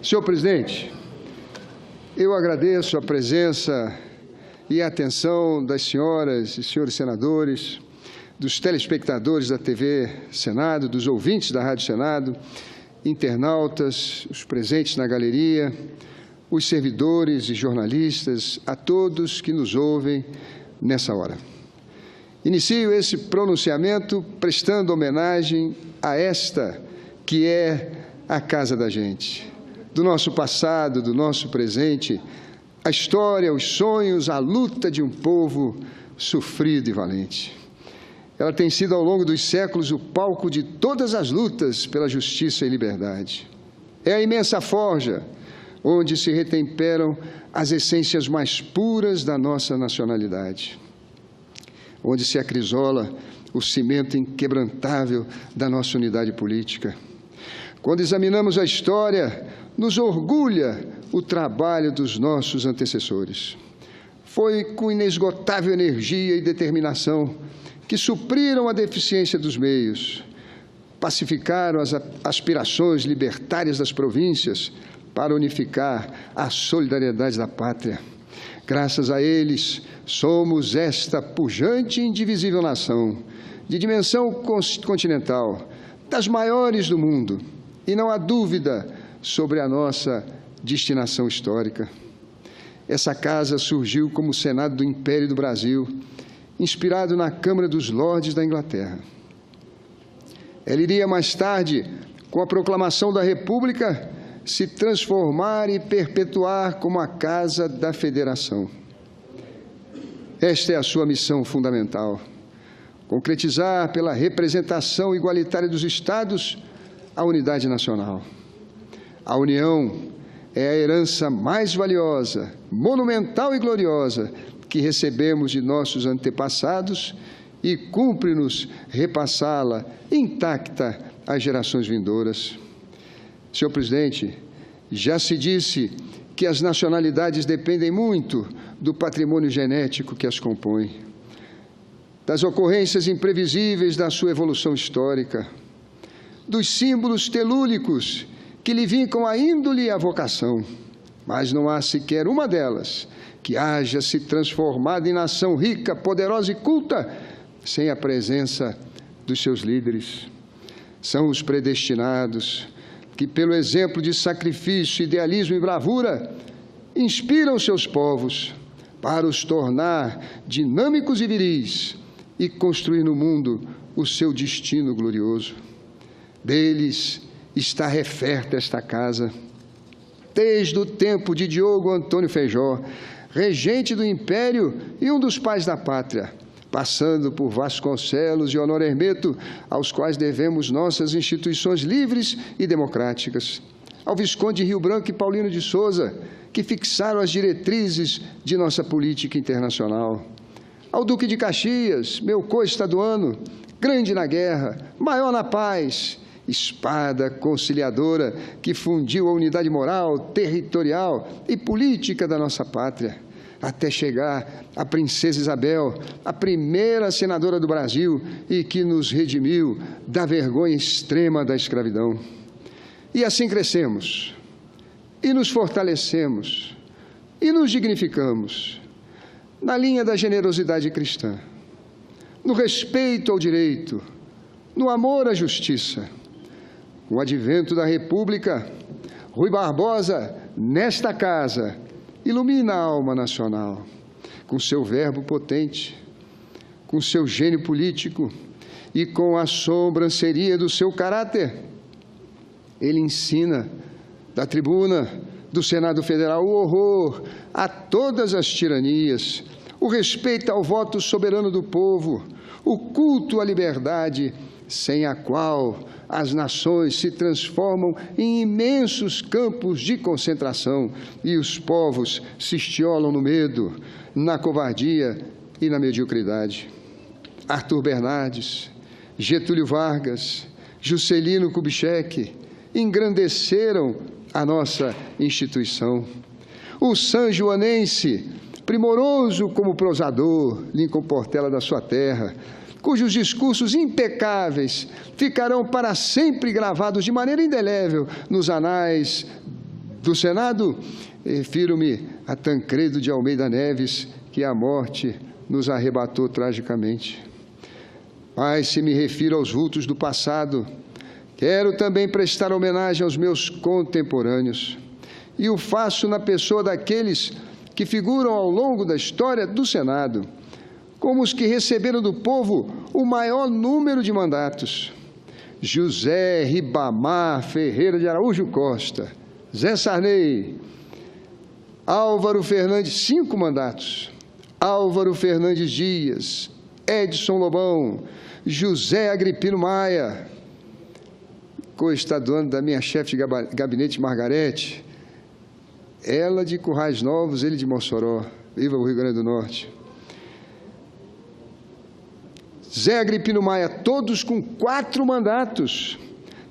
Senhor presidente, eu agradeço a presença e a atenção das senhoras e senhores senadores, dos telespectadores da TV Senado, dos ouvintes da Rádio Senado, internautas, os presentes na galeria, os servidores e jornalistas, a todos que nos ouvem nessa hora. Inicio esse pronunciamento prestando homenagem a esta que é a casa da gente, do nosso passado, do nosso presente, a história, os sonhos, a luta de um povo sofrido e valente. Ela tem sido, ao longo dos séculos, o palco de todas as lutas pela justiça e liberdade. É a imensa forja onde se retemperam as essências mais puras da nossa nacionalidade, onde se acrisola o cimento inquebrantável da nossa unidade política. Quando examinamos a história, nos orgulha o trabalho dos nossos antecessores. Foi com inesgotável energia e determinação que supriram a deficiência dos meios, pacificaram as aspirações libertárias das províncias para unificar a solidariedade da pátria. Graças a eles, somos esta pujante e indivisível nação, de dimensão continental, das maiores do mundo, e não há dúvida sobre a nossa destinação histórica. Essa casa surgiu como Senado do Império do Brasil, inspirado na Câmara dos Lordes da Inglaterra. Ela iria mais tarde, com a proclamação da República, se transformar e perpetuar como a Casa da Federação. Esta é a sua missão fundamental: concretizar pela representação igualitária dos Estados a unidade nacional. A união é a herança mais valiosa, monumental e gloriosa que recebemos de nossos antepassados e cumpre-nos repassá-la intacta às gerações vindouras. Senhor presidente, já se disse que as nacionalidades dependem muito do patrimônio genético que as compõe, das ocorrências imprevisíveis da sua evolução histórica, dos símbolos telúricos que lhe vincam a índole e a vocação, mas não há sequer uma delas que haja se transformado em nação rica, poderosa e culta sem a presença dos seus líderes. São os predestinados que, pelo exemplo de sacrifício, idealismo e bravura, inspiram seus povos para os tornar dinâmicos e viris e construir no mundo o seu destino glorioso. Deles está referta esta casa, desde o tempo de Diogo Antônio Feijó, regente do Império e um dos pais da pátria, passando por Vasconcelos e Honor Hermeto, aos quais devemos nossas instituições livres e democráticas, ao Visconde de Rio Branco e Paulino de Souza, que fixaram as diretrizes de nossa política internacional, ao Duque de Caxias, meu co-estaduano, grande na guerra, maior na paz, espada conciliadora que fundiu a unidade moral, territorial e política da nossa pátria, até chegar à princesa Isabel, a primeira senadora do Brasil e que nos redimiu da vergonha extrema da escravidão. E assim crescemos, e nos fortalecemos, e nos dignificamos, na linha da generosidade cristã, no respeito ao direito, no amor à justiça. Com o advento da República, Rui Barbosa, nesta casa, ilumina a alma nacional, com seu verbo potente, com seu gênio político e com a sobranceria do seu caráter. Ele ensina, da tribuna do Senado Federal, o horror a todas as tiranias, o respeito ao voto soberano do povo, o culto à liberdade, sem a qual as nações se transformam em imensos campos de concentração e os povos se estiolam no medo, na covardia e na mediocridade. Arthur Bernardes, Getúlio Vargas, Juscelino Kubitschek engrandeceram a nossa instituição. O sanjoanense, primoroso como prosador, Lincoln Portela da sua terra, cujos discursos impecáveis ficarão para sempre gravados de maneira indelével nos anais Do Senado, refiro-me a Tancredo de Almeida Neves, que a morte nos arrebatou tragicamente. Mas, se me refiro aos vultos do passado, quero também prestar homenagem aos meus contemporâneos, e o faço na pessoa daqueles que figuram ao longo da história do Senado, como os que receberam do povo o maior número de mandatos: José Ribamar Ferreira de Araújo Costa, Zé Sarney, Álvaro Fernandes, 5 mandatos, Álvaro Fernandes Dias, Edson Lobão, José Agripino Maia, co-estaduando da minha chefe de gabinete, Margarete, ela de Currais Novos, ele de Mossoró, viva o Rio Grande do Norte. Zé Agripino Maia, todos com 4 mandatos,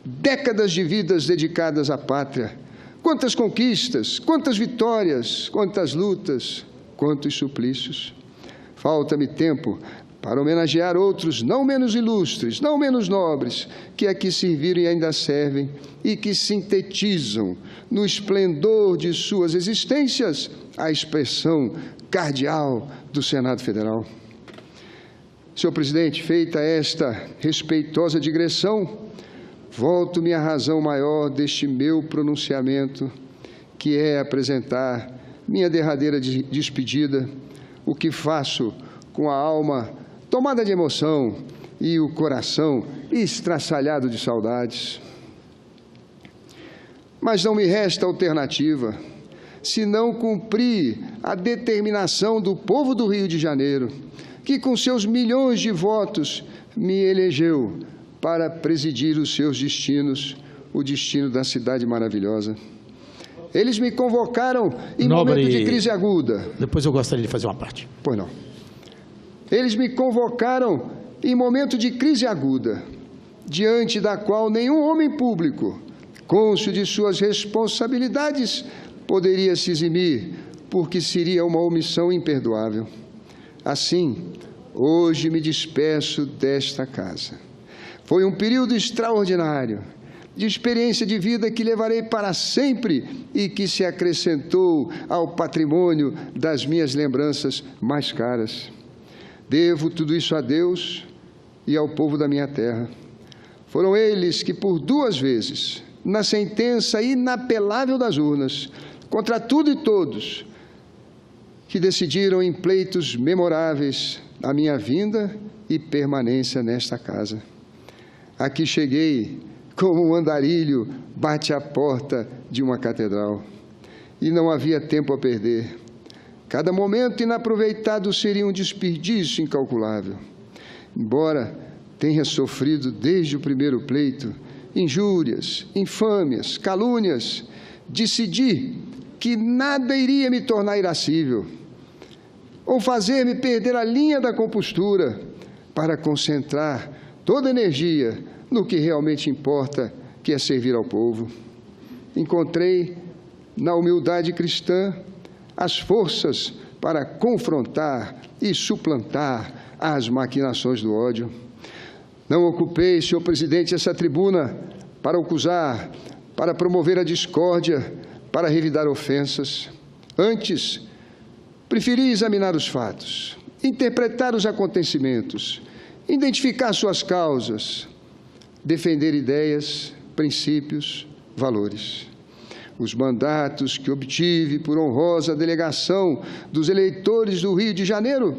décadas de vidas dedicadas à pátria. Quantas conquistas, quantas vitórias, quantas lutas, quantos suplícios. Falta-me tempo para homenagear outros não menos ilustres, não menos nobres, que aqui serviram e ainda servem, e que sintetizam, no esplendor de suas existências, a expressão cardeal do Senado Federal. Senhor presidente, feita esta respeitosa digressão, volto-me à razão maior deste meu pronunciamento, que é apresentar minha derradeira despedida, o que faço com a alma tomada de emoção e o coração estraçalhado de saudades. Mas não me resta alternativa, senão cumprir a determinação do povo do Rio de Janeiro, que com seus milhões de votos me elegeu para presidir os seus destinos, o destino da cidade maravilhosa. Eles me convocaram em momento de crise aguda. Depois eu gostaria de fazer uma parte. Pois não. Eles me convocaram em momento de crise aguda, diante da qual nenhum homem público, cônscio de suas responsabilidades, poderia se eximir, porque seria uma omissão imperdoável. Assim, hoje me despeço desta casa. Foi um período extraordinário, de experiência de vida que levarei para sempre e que se acrescentou ao patrimônio das minhas lembranças mais caras. Devo tudo isso a Deus e ao povo da minha terra. Foram eles que, por 2 vezes, na sentença inapelável das urnas, contra tudo e todos, que decidiram em pleitos memoráveis a minha vinda e permanência nesta casa. Aqui cheguei como um andarilho bate à porta de uma catedral, e não havia tempo a perder. Cada momento inaproveitado seria um desperdício incalculável. Embora tenha sofrido desde o primeiro pleito injúrias, infâmias, calúnias, decidi que nada iria me tornar irascível ou fazer-me perder a linha da compostura para concentrar toda a energia no que realmente importa, que é servir ao povo. Encontrei na humildade cristã as forças para confrontar e suplantar as maquinações do ódio. Não ocupei, senhor presidente, essa tribuna para acusar, para promover a discórdia, para revidar ofensas. Antes, preferi examinar os fatos, interpretar os acontecimentos, identificar suas causas, defender ideias, princípios, valores. Os mandatos que obtive por honrosa delegação dos eleitores do Rio de Janeiro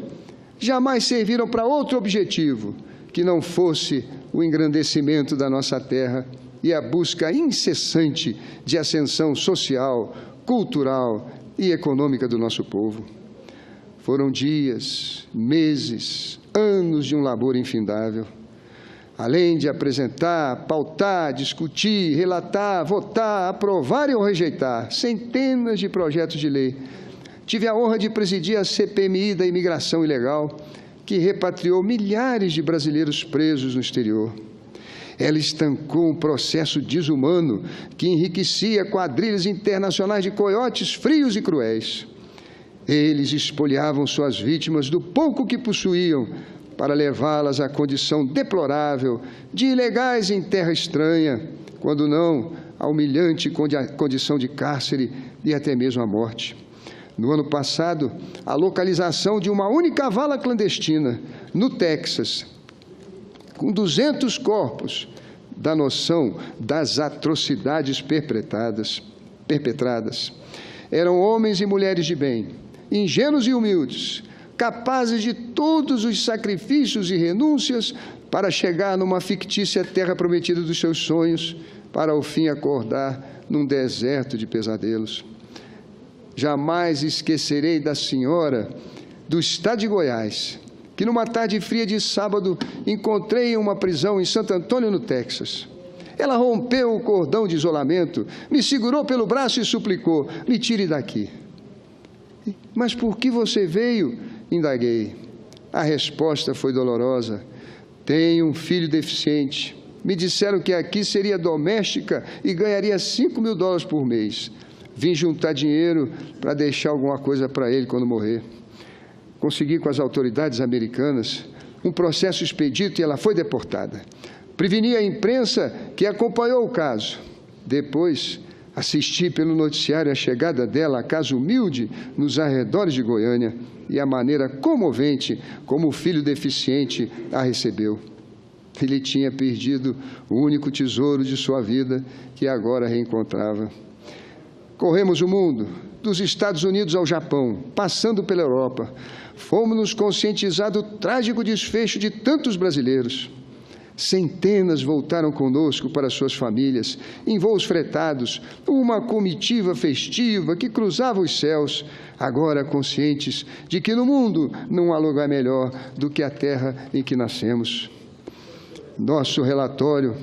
jamais serviram para outro objetivo que não fosse o engrandecimento da nossa terra e a busca incessante de ascensão social, cultural e econômica do nosso povo. Foram dias, meses, anos de um labor infindável. Além de apresentar, pautar, discutir, relatar, votar, aprovar ou rejeitar centenas de projetos de lei, tive a honra de presidir a CPMI da imigração ilegal, que repatriou milhares de brasileiros presos no exterior. Ela estancou um processo desumano que enriquecia quadrilhas internacionais de coiotes frios e cruéis. Eles espoliavam suas vítimas do pouco que possuíam para levá-las à condição deplorável de ilegais em terra estranha, quando não a humilhante condição de cárcere e até mesmo a morte. No ano passado, a localização de uma única vala clandestina, no Texas, com 200 corpos, dá noção das atrocidades perpetradas. Eram homens e mulheres de bem, ingênuos e humildes, capazes de todos os sacrifícios e renúncias para chegar numa fictícia terra prometida dos seus sonhos, para ao fim acordar num deserto de pesadelos. Jamais esquecerei da senhora do estado de Goiás, que numa tarde fria de sábado encontrei em uma prisão em Santo Antônio, no Texas. Ela rompeu o cordão de isolamento, me segurou pelo braço e suplicou: me tire daqui. Mas por que você veio? Indaguei. A resposta foi dolorosa: tenho um filho deficiente. Me disseram que aqui seria doméstica e ganharia $5.000 por mês. Vim juntar dinheiro para deixar alguma coisa para ele quando morrer. Consegui com as autoridades americanas um processo expedito e ela foi deportada. Preveni a imprensa que acompanhou o caso. Depois, assisti pelo noticiário a chegada dela à casa humilde nos arredores de Goiânia e a maneira comovente como o filho deficiente a recebeu. Ele tinha perdido o único tesouro de sua vida que agora reencontrava. Corremos o mundo, dos Estados Unidos ao Japão, passando pela Europa. Fomos nos conscientizar do trágico desfecho de tantos brasileiros. Centenas voltaram conosco para suas famílias, em voos fretados, uma comitiva festiva que cruzava os céus, agora conscientes de que no mundo não há lugar melhor do que a terra em que nascemos. Nosso relatório...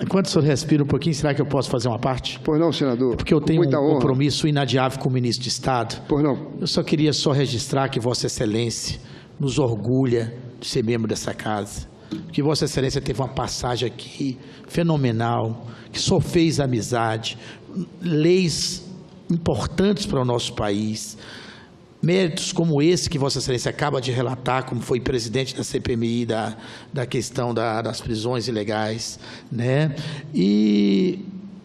Enquanto o senhor respira um pouquinho, será que eu posso fazer uma parte? Pois não, senador. Porque eu tenho um compromisso inadiável com o ministro de Estado. Pois não. Eu só queria registrar que Vossa Excelência nos orgulha de ser membro dessa casa. Que Vossa Excelência teve uma passagem aqui fenomenal, que só fez amizade, leis importantes para o nosso país, méritos como esse que Vossa Excelência acaba de relatar, como foi presidente da CPMI, da questão das prisões ilegais, né? E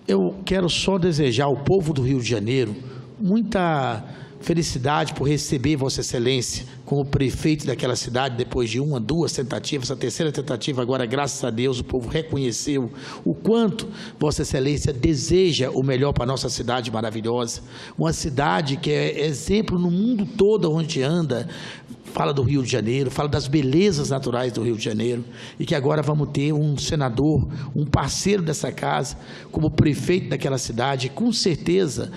eu quero só desejar ao povo do Rio de Janeiro muita felicidade por receber Vossa Excelência como prefeito daquela cidade, depois de uma, duas tentativas, a terceira tentativa agora, graças a Deus, o povo reconheceu o quanto Vossa Excelência deseja o melhor para a nossa cidade maravilhosa, uma cidade que é exemplo no mundo todo onde anda, fala do Rio de Janeiro, fala das belezas naturais do Rio de Janeiro, e que agora vamos ter um senador, um parceiro dessa casa, como prefeito daquela cidade, com certeza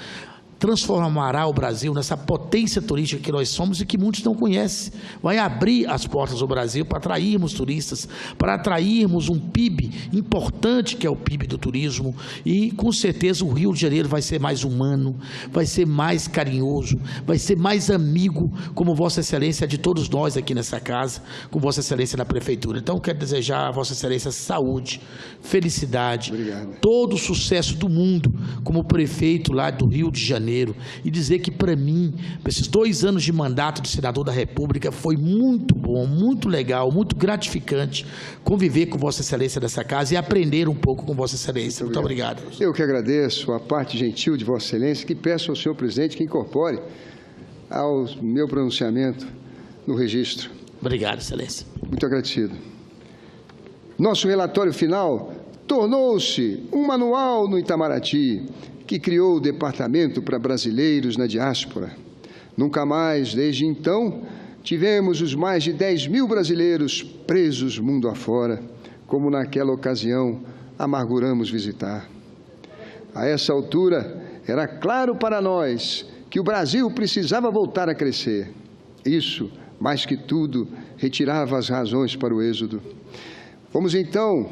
transformará o Brasil nessa potência turística que nós somos e que muitos não conhecem. Vai abrir as portas do Brasil para atrairmos turistas, para atrairmos um PIB importante, que é o PIB do turismo, e com certeza o Rio de Janeiro vai ser mais humano, vai ser mais carinhoso, vai ser mais amigo, como Vossa Excelência de todos nós aqui nessa casa, com Vossa Excelência na Prefeitura. Então, quero desejar a Vossa Excelência saúde, felicidade, todo o sucesso do mundo como prefeito lá do Rio de Janeiro, e dizer que para mim, esses 2 anos de mandato de senador da República, foi muito bom, muito legal, muito gratificante conviver com Vossa Excelência dessa casa e aprender um pouco com Vossa Excelência. Muito obrigado. Eu que agradeço a parte gentil de Vossa Excelência, que peço ao senhor presidente que incorpore ao meu pronunciamento no registro. Obrigado, Excelência. Muito agradecido. Nosso relatório final tornou-se um manual no Itamaraty, que criou o Departamento para Brasileiros na Diáspora. Nunca mais, desde então, tivemos os mais de 10.000 brasileiros presos mundo afora, como naquela ocasião amarguramos visitar. A essa altura, era claro para nós que o Brasil precisava voltar a crescer. Isso, mais que tudo, retirava as razões para o êxodo. Fomos, então,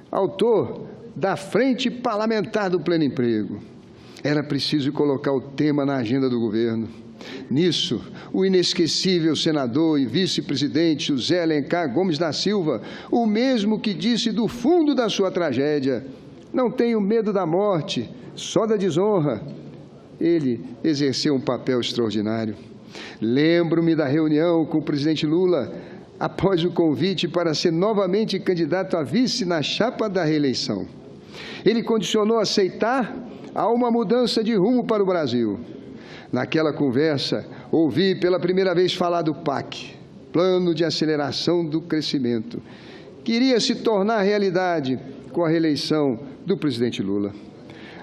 autor da Frente Parlamentar do Pleno Emprego. Era preciso colocar o tema na agenda do governo. Nisso, o inesquecível senador e vice-presidente José Alencar Gomes da Silva, o mesmo que disse do fundo da sua tragédia: não tenho medo da morte, só da desonra. Ele exerceu um papel extraordinário. Lembro-me da reunião com o presidente Lula, após o convite para ser novamente candidato a vice na chapa da reeleição. Ele condicionou aceitar a uma mudança de rumo para o Brasil. Naquela conversa, ouvi pela primeira vez falar do PAC, Plano de Aceleração do Crescimento, que iria se tornar realidade com a reeleição do presidente Lula.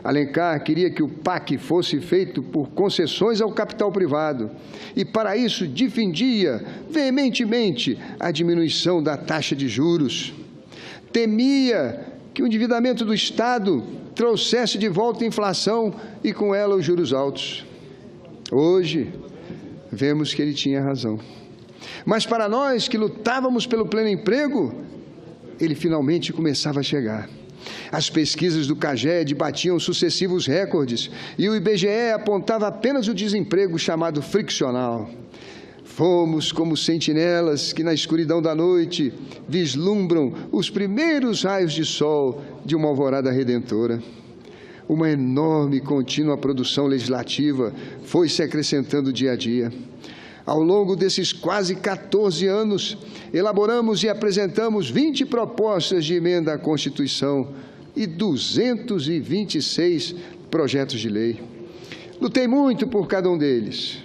Alencar queria que o PAC fosse feito por concessões ao capital privado e, para isso, defendia veementemente a diminuição da taxa de juros. Temia que o endividamento do Estado trouxesse de volta a inflação e, com ela, os juros altos. Hoje, vemos que ele tinha razão. Mas, para nós que lutávamos pelo pleno emprego, ele finalmente começava a chegar. As pesquisas do CAGED batiam sucessivos recordes e o IBGE apontava apenas o desemprego chamado friccional. Fomos como sentinelas que, na escuridão da noite, vislumbram os primeiros raios de sol de uma alvorada redentora. Uma enorme e contínua produção legislativa foi se acrescentando dia a dia. Ao longo desses quase 14 anos, elaboramos e apresentamos 20 propostas de emenda à Constituição e 226 projetos de lei. Lutei muito por cada um deles.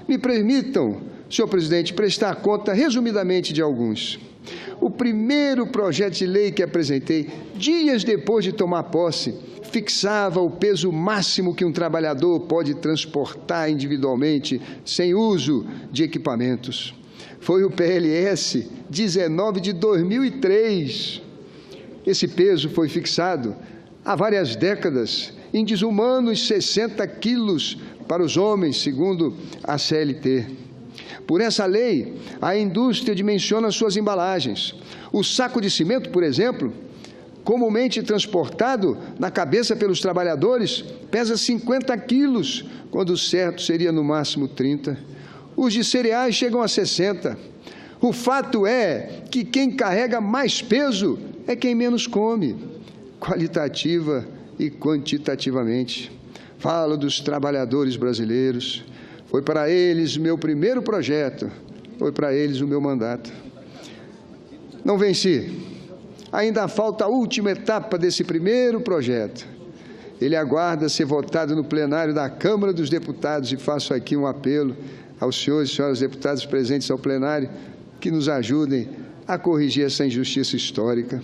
Me permitam, senhor presidente, prestar conta resumidamente de alguns. O primeiro projeto de lei que apresentei, dias depois de tomar posse, fixava o peso máximo que um trabalhador pode transportar individualmente sem uso de equipamentos. Foi o PLS 19 de 2003. Esse peso foi fixado há várias décadas em desumanos 60 quilos para os homens, segundo a CLT. Por essa lei, a indústria dimensiona suas embalagens. O saco de cimento, por exemplo, comumente transportado na cabeça pelos trabalhadores, pesa 50 quilos, quando o certo seria no máximo 30. Os de cereais chegam a 60. O fato é que quem carrega mais peso é quem menos come, qualitativa e quantitativamente. Falo dos trabalhadores brasileiros. Foi para eles meu primeiro projeto, foi para eles o meu mandato. Não venci. Ainda falta a última etapa desse primeiro projeto. Ele aguarda ser votado no plenário da Câmara dos Deputados e faço aqui um apelo aos senhores e senhoras deputados presentes ao plenário que nos ajudem a corrigir essa injustiça histórica.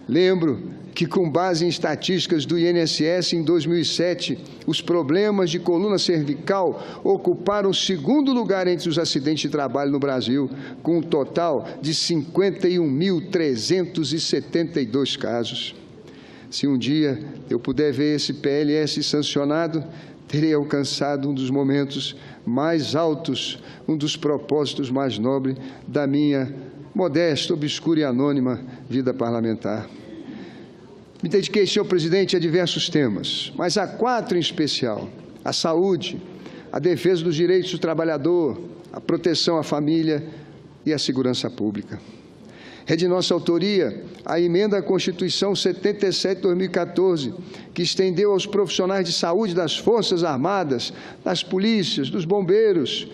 Lembro que, com base em estatísticas do INSS, em 2007, os problemas de coluna cervical ocuparam o segundo lugar entre os acidentes de trabalho no Brasil, com um total de 51.372 casos. Se um dia eu puder ver esse PLS sancionado, terei alcançado um dos momentos mais altos, um dos propósitos mais nobres da minha modesta, obscura e anônima vida parlamentar. Me dediquei, senhor presidente, a diversos temas, mas há 4 em especial: a saúde, a defesa dos direitos do trabalhador, a proteção à família e a segurança pública. É de nossa autoria a emenda à Constituição 77/2014, que estendeu aos profissionais de saúde das Forças Armadas, das polícias, dos bombeiros,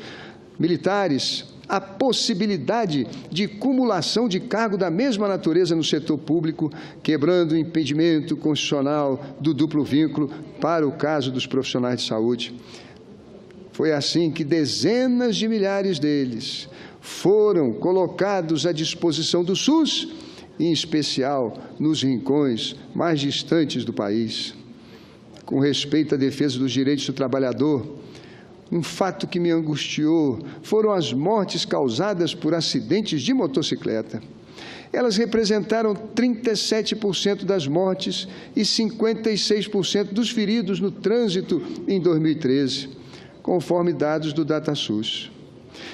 militares, a possibilidade de cumulação de cargo da mesma natureza no setor público, quebrando o impedimento constitucional do duplo vínculo para o caso dos profissionais de saúde. Foi assim que dezenas de milhares deles foram colocados à disposição do SUS, em especial nos rincões mais distantes do país. Com respeito à defesa dos direitos do trabalhador, um fato que me angustiou foram as mortes causadas por acidentes de motocicleta. Elas representaram 37% das mortes e 56% dos feridos no trânsito em 2013, conforme dados do DataSUS.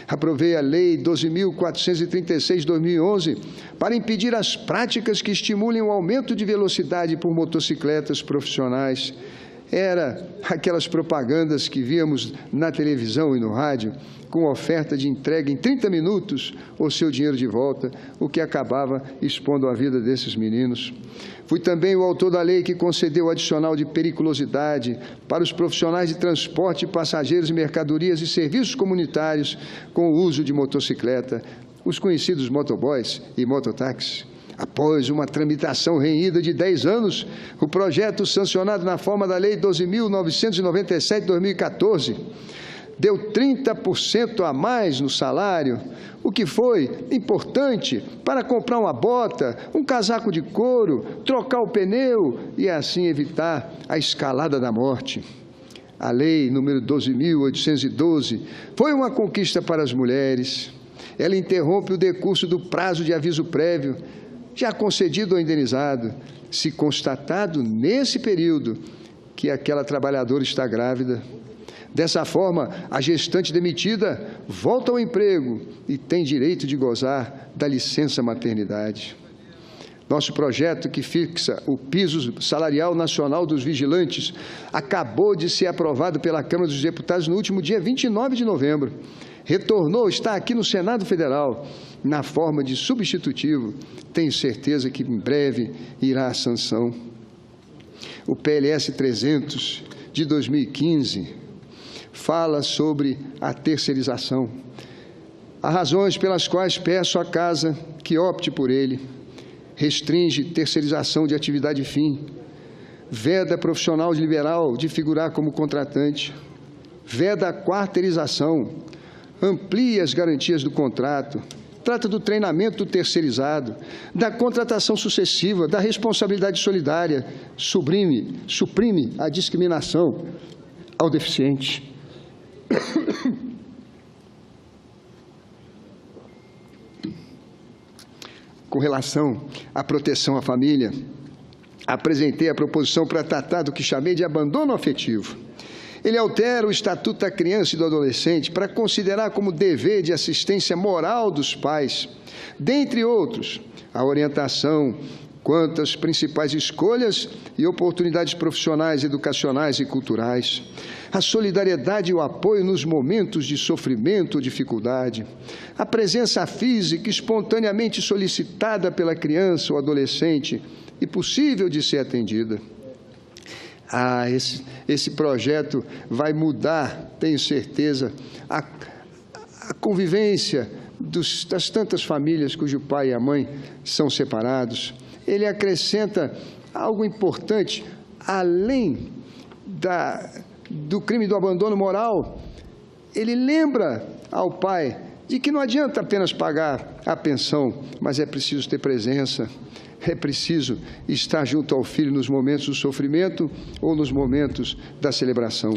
Aprovei a Lei 12.436 de 2011 para impedir as práticas que estimulem o aumento de velocidade por motocicletas profissionais. Era aquelas propagandas que víamos na televisão e no rádio, com oferta de entrega em 30 minutos ou seu dinheiro de volta, o que acabava expondo a vida desses meninos. Fui também o autor da lei que concedeu o adicional de periculosidade para os profissionais de transporte de passageiros, mercadorias e serviços comunitários com o uso de motocicleta, os conhecidos motoboys e mototáxis. Após uma tramitação renhida de 10 anos, o projeto sancionado na forma da Lei 12.997 de 2014 deu 30% a mais no salário, o que foi importante para comprar uma bota, um casaco de couro, trocar o pneu e assim evitar a escalada da morte. A Lei número 12.812 foi uma conquista para as mulheres. Ela interrompe o decurso do prazo de aviso prévio, já concedido ou indenizado, se constatado nesse período que aquela trabalhadora está grávida. Dessa forma, a gestante demitida volta ao emprego e tem direito de gozar da licença maternidade. Nosso projeto, que fixa o piso salarial nacional dos vigilantes, acabou de ser aprovado pela Câmara dos Deputados no último dia 29 de novembro. Retornou, está aqui no Senado Federal, na forma de substitutivo. Tenho certeza que em breve irá à sanção. O PLS 300 de 2015 fala sobre a terceirização. Há razões pelas quais peço à Casa que opte por ele. Restringe terceirização de atividade fim, veda profissional liberal de figurar como contratante, veda a quarteirização, amplia as garantias do contrato, trata do treinamento terceirizado, da contratação sucessiva, da responsabilidade solidária, suprime a discriminação ao deficiente. Com relação à proteção à família, apresentei a proposição para tratar do que chamei de abandono afetivo. Ele altera o Estatuto da Criança e do Adolescente para considerar como dever de assistência moral dos pais, dentre outros, a orientação quanto às principais escolhas e oportunidades profissionais, educacionais e culturais, a solidariedade e o apoio nos momentos de sofrimento ou dificuldade, a presença física espontaneamente solicitada pela criança ou adolescente e possível de ser atendida. Esse projeto vai mudar, tenho certeza, a convivência das tantas famílias cujo pai e a mãe são separados. Ele acrescenta algo importante, além do crime do abandono moral. Ele lembra ao pai de que não adianta apenas pagar a pensão, mas é preciso ter presença. É preciso estar junto ao filho nos momentos do sofrimento ou nos momentos da celebração.